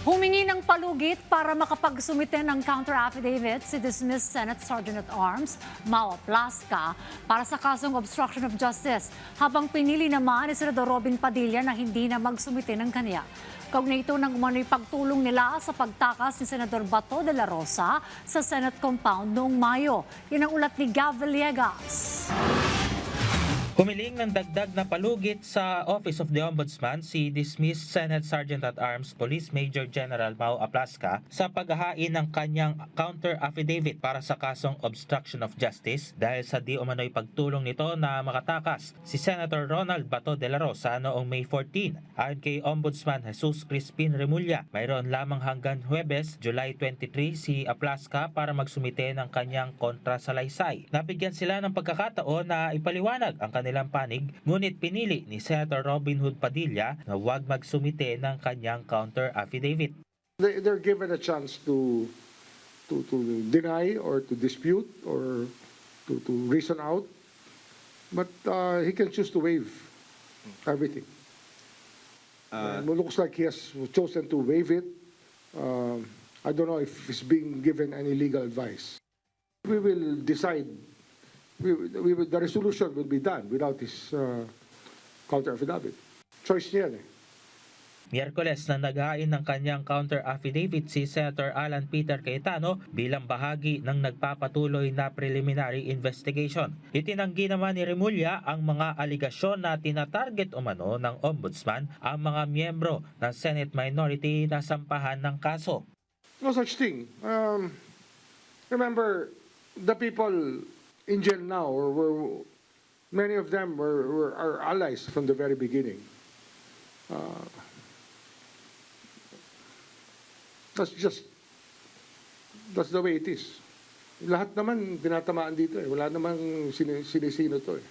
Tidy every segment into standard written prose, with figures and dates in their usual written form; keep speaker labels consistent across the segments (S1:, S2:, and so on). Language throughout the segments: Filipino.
S1: Humingi ng palugit para makapagsumite ng counter-affidavit si dismissed Senate Sergeant-at-Arms Mao Plasca para sa kasong obstruction of justice, habang pinili naman ni Senador Robin Padilla na hindi na magsumite ng kanya. Kaugnay ito ng umano'y pagtulong nila sa pagtakas ni Senador Bato de la Rosa sa Senate compound noong Mayo. Yan ang ulat ni Gav Villegas.
S2: Humiling ng dagdag na palugit sa Office of the Ombudsman si dismissed Senate Sergeant-at-Arms Police Major General Mao Plasca sa paghahain ng kanyang counter-affidavit para sa kasong obstruction of justice dahil sa di umano'y pagtulong nito na makatakas si Senator Ronald Bato de la Rosa noong May 14. Ayon kay Ombudsman Jesus Crispin Remulla, mayroon lamang hanggang Huwebes, July 23 si Plasca para magsumite ng kanyang kontrasalaysay. Nabigyan sila ng pagkakataon na ipaliwanag ang kanilang panig, ngunit pinili ni Senator Robin Hood Padilla na huwag magsumite ng kanyang counter-affidavit.
S3: They're given a chance to deny or to dispute or to reason out, but he can choose to waive everything. It looks like he has chosen to waive it. I don't know if he's being given any legal advice. We will decide. The resolution will be done without his counter-affidavit. Choice niya yan eh.
S2: Miyerkules na naghain ng kanyang counter-affidavit si Senator Alan Peter Cayetano bilang bahagi ng nagpapatuloy na preliminary investigation. Itinanggi naman ni Remulla ang mga aligasyon na tinatarget umano ng Ombudsman ang mga miyembro ng Senate minority na sampahan ng kaso.
S3: No such thing. Remember, the people in jail now, many of them were our allies from the very beginning. That's the way it is. Lahat naman tinatamaan dito eh. Wala namang sinisino to eh.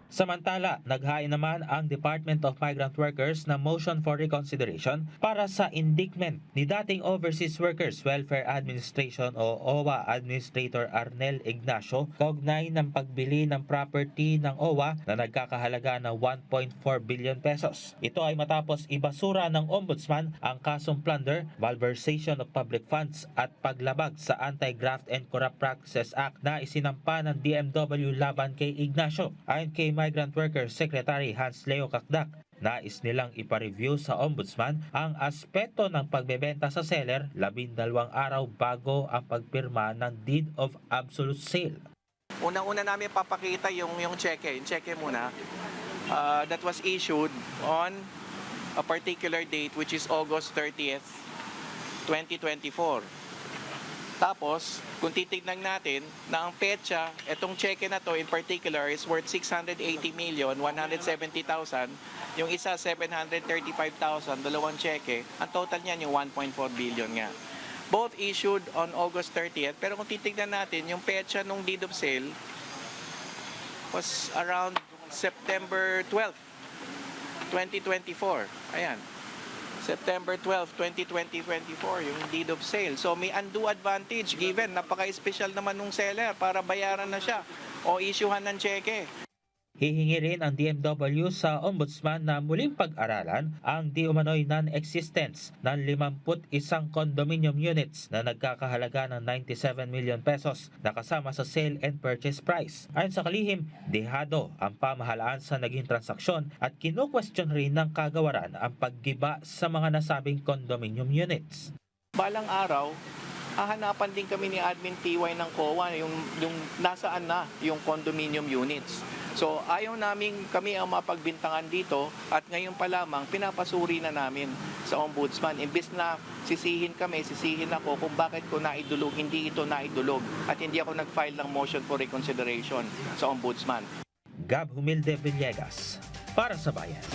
S2: Samantala, naghain naman ang Department of Migrant Workers na motion for reconsideration para sa indictment ni dating Overseas Workers Welfare Administration o OWA Administrator Arnel Ignacio kaugnay ng pagbili ng property ng OWA na nagkakahalaga ng 1.4 billion pesos. Ito ay matapos ibasura ng Ombudsman ang kasong plunder, malversation of public funds at paglabag sa Anti-Graft and Corrupt Practices Act na isinampa ng DMW laban kay Ignacio. Ayon kay Migrant Workers Secretary Hans Leo Kakdak, nais nilang ipa-review sa Ombudsman ang aspeto ng pagbebenta sa seller 12 araw bago ang pagpirma ng Deed of Absolute Sale.
S4: Unang-una namin papakita yung cheque. Yung cheque muna that was issued on a particular date which is August 30th, 2024. Tapos, kung titignan natin na ang petsa, itong cheque na to in particular is worth 680,170,000. Yung isa 735,000, dalawang cheque. Ang total niyan yung 1.4 billion nga. Both issued on August 30th. Pero kung titignan natin, yung petsa nung deed of sale was around September 12, 2024. Ayan. September 12, 2024, yung deed of sale. So may undue advantage given napaka-special naman nung seller para bayaran na siya o issuehan ng cheque.
S2: Hihingi rin ang DMW sa Ombudsman na muling pag-aralan ang di umano'y non-existence ng 51 condominium units na nagkakahalaga ng 97 million pesos na kasama sa sale and purchase price. Ayon sa kalihim, dehado ang pamahalaan sa naging transaksyon at kinu-question rin ng kagawaran ang paggiba sa mga nasabing condominium units.
S4: Balang araw, hahanapan din kami ni Admin TY ng COA yung nasaan na yung condominium units. So ayaw namin kami ang mapagbintangan dito at ngayon pa lamang pinapasuri na namin sa Ombudsman. Imbis na sisihin ako kung bakit ko naidulog, hindi ito naidulog at hindi ako nag-file ng motion for reconsideration sa Ombudsman.
S2: Gab Humilde Villegas, para sa Bayan.